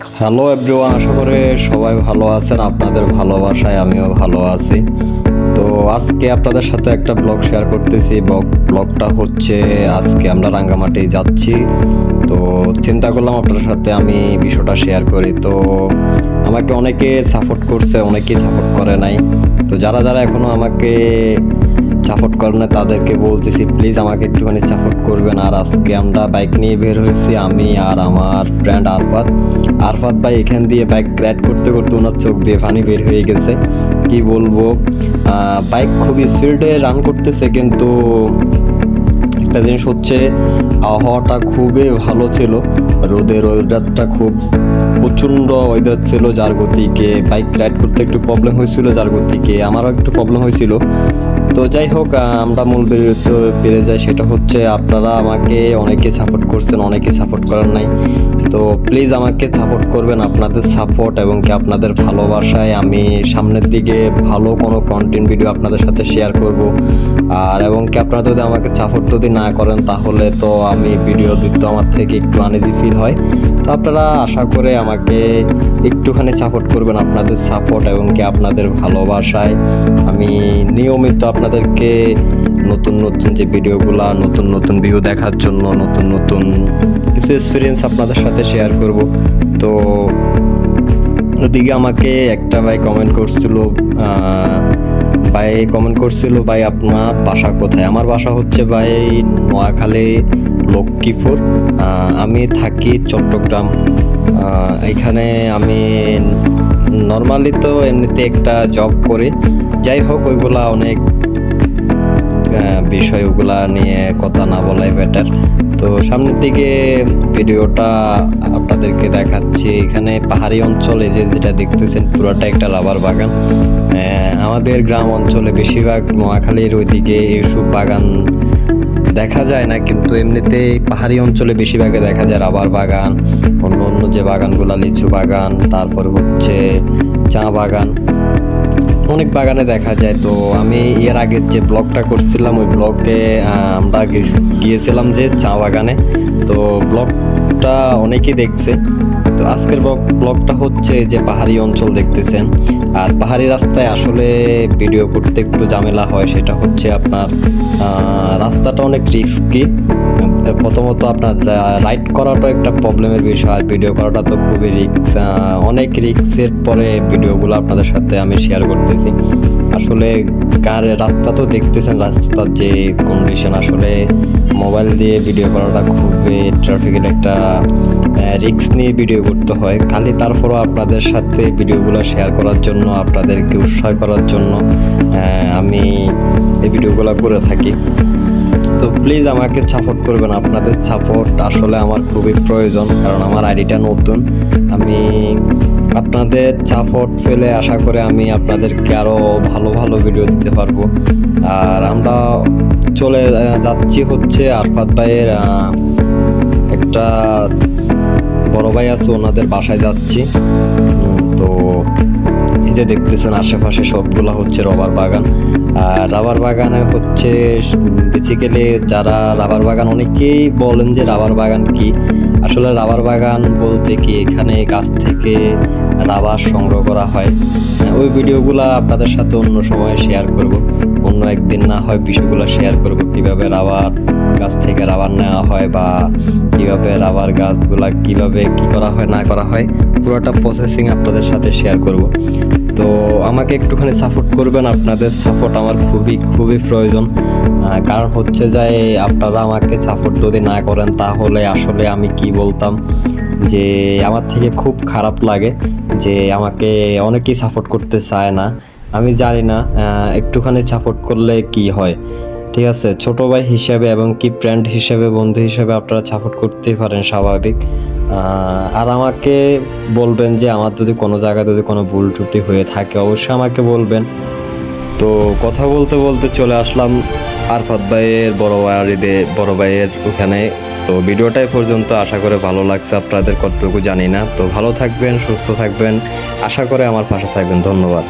Hello everyone, আশা করি সবাই ভালো আছেন। আপনাদের ভালোবাসায় আমিও ভালো আছি। তো আজকে আপনাদের সাথে একটা ব্লগ শেয়ার করতেছি। ব্লগটা হচ্ছে আজকে আমরা রাঙ্গামাটি যাচ্ছি। তো চিন্তা করলাম আপনাদের সাথে আমি বিষয়টা শেয়ার করি। তো আমাকে অনেকে সাপোর্ট করছে, অনেকেই সাপোর্ট করে নাই। তো যারা যারা এখনো আমাকে সাপোর্ট করে না তাদেরকে বলতেছি প্লিজ আমাকে একটুখানি সাপোর্ট করবেন। আর আজকে আমরা বাইক নিয়ে বের হয়েছি, আমি আর আমার ফ্রেন্ড আরফাত ভাই এখান দিয়ে বাইক রাইড করতে করতে ওনার চোখ দিয়ে পানি বের হয়ে গেছে। কি বলবো, বাইক খুব স্পিডে রান করতেছে, কিন্তু একটা জিনিস হচ্ছে আবহাওয়াটা খুবই ভালো ছিল। ওয়েদারটা খুব প্রচণ্ড ওয়েদার ছিল, যার গতিকে বাইক রাইড করতে একটু প্রবলেম হয়েছিল, যার গতিকে আমারও একটু প্রবলেম হয়েছিল। তো যাই হোক, আমরা মূল ভিডিওতে ফিরে যাই। সেটা হচ্ছে আপনারা আমাকে অনেকে সাপোর্ট করছেন, অনেকে সাপোর্ট করেন নাই। তো প্লিজ আমাকে সাপোর্ট করবেন। আপনাদের সাপোর্ট এবং কি আপনাদের ভালোবাসায় আমি সামনের দিকে ভালো কোনো কন্টেন্ট ভিডিও আপনাদের সাথে শেয়ার করব। আর এবং কি আপনারা যদি আমাকে সাপোর্ট যদি না করেন তাহলে তো আমি ভিডিও দিতে আমার থেকে একটু আনইজি ফিল হয়। তো আপনারা আশা করে আমাকে একটুখানি সাপোর্ট করবেন। আপনাদের সাপোর্ট এবং কি আপনাদের ভালোবাসায় আমি নিয়মিত আপনাদেরকে নতুন নতুন যে ভিডিওগুলা, নতুন নতুন ভিউ দেখার জন্য নতুন নতুন কিছু এক্সপিরিয়েন্স আপনাদের সাথে শেয়ার করব। তো ওদিকে আমাকে একটা ভাই কমেন্ট করছিল ভাই আপনার বাসা কোথায়। আমার বাসা হচ্ছে ভাই নোয়াখালী লক্ষ্মীপুর। আমি থাকি চট্টগ্রাম। এখানে আমি নর্মালি তো এমনিতে একটা জব করি। যাই হোক, ওইগুলা অনেক বিষয়, ওগুলা নিয়ে কথা না বলাই বেটার। তো সামনের দিকে ভিডিওটা আপনাদেরকে দেখাচ্ছি। এখানে পাহাড়ি অঞ্চলে যেটা দেখতেছেন পুরোটা একটা রাবার বাগান। আমাদের গ্রাম অঞ্চলে বেশিরভাগ নোয়াখালীর ওইদিকে এইসব বাগান দেখা যায় না, কিন্তু এমনিতে পাহাড়ি অঞ্চলে বেশিরভাগে দেখা যায় রাবার বাগান, অন্য অন্য যে বাগানগুলা, লিচু বাগান, তারপর হচ্ছে চা বাগান, অনেক বাগানে দেখা যায়। তো আমি এর আগে যে ব্লগটা করছিলাম ওই ব্লগে আমরা গিয়েছিলাম যে চা বাগানে। তো ব্লগটা অনেকেই দেখছে। তো আজকের ব্লগটা হচ্ছে যে পাহাড়ি অঞ্চল দেখতেছেন। আর পাহাড়ি রাস্তায় আসলে ভিডিও করতে একটু ঝামেলা হয়। সেটা হচ্ছে আপনার রাস্তাটা অনেক রিস্কি। প্রথমত আপনার রাইড করাটা একটা প্রবলেমের বিষয়, আর ভিডিও করাটা তো খুবই অনেক রিস্কের পরে ভিডিওগুলো আপনাদের সাথে আমি শেয়ার করতেছি। আসলে রাস্তা তো দেখতেছেন, রাস্তার যে কন্ডিশন, আসলে মোবাইল দিয়ে ভিডিও করাটা খুবই ট্রাফিকের একটা রিস্ক নিয়ে ভিডিও করতে হয়। খালি তারপরও আপনাদের সাথে ভিডিওগুলো শেয়ার করার জন্য, আপনাদেরকে উৎসাহ করার জন্য আমি এই ভিডিওগুলো করে থাকি। তো প্লিজ আমাকে সাপোর্ট করবেন। আপনাদের সাপোর্ট আসলে আমার খুবই প্রয়োজন, কারণ আমার আইডিটা নতুন। আমি আপনাদের সাপোর্ট পেলে আশা করে আমি আপনাদেরকে আরও ভালো ভালো ভিডিও দিতে পারবো। আর আমরা চলে যাচ্ছি হচ্ছে আরফাত ভাইয়ের একটা বড় ভাই আছে, ওনাদের বাসায় যাচ্ছি। তো এই যে দেখতেছেন আশেপাশে সবগুলা হচ্ছে রাবার বাগান। আর রাবার বাগানে হচ্ছে বেসিক্যালি যারা রাবার বাগান, অনেকেই বলেন যে রাবার বাগান কি। আসলে রাবার বাগান বলতে কি, এখানে গাছ থেকে রাবার সংগ্রহ করা হয়। ওই ভিডিওগুলা আপনাদের সাথে অন্য সময় শেয়ার করব, অন্য একদিন না হয় বিষয়গুলো শেয়ার করব, কিভাবে রাবার গাছ থেকে রাবার নেওয়া হয় বা কিভাবে রাবার গাছগুলা কিভাবে কি করা হয় না করা হয়, পুরোটা প্রসেসিং আপনাদের সাথে শেয়ার করব। তো আমাকে একটুখানি সাপোর্ট করবেন। আপনাদের সাপোর্ট আমার খুবই খুবই প্রয়োজন। কারণ হচ্ছে যে আপনারা আমাকে সাপোর্ট যদি না করেন তাহলে আসলে আমি কি বলতাম, যে আমার থেকে খুব খারাপ লাগে যে আমাকে অনেকেই সাপোর্ট করতে চায় না। আমি জানি না একটুখানি সাপোর্ট করলে কি হয়। ঠিক আছে, ছোট ভাই হিসেবে এবং কি ফ্রেন্ড হিসেবে, বন্ধু হিসেবে আপনারা সাপোর্ট করতেই পারেন, স্বাভাবিক। আর আমাকে বলবেন যে আমার যদি কোনো জায়গায় যদি কোনো ভুল ত্রুটি হয়ে থাকে অবশ্যই আমাকে বলবেন। তো কথা বলতে বলতে চলে আসলাম আরফাত ভাইয়ের বড় ভাইয়ের ওখানে। তো ভিডিওটাই পর্যন্ত, আশা করে ভালো লাগছে আপনাদের কতটুকু জানি না। তো ভালো থাকবেন, সুস্থ থাকবেন, আশা করে আমার পাশে থাকবেন। ধন্যবাদ।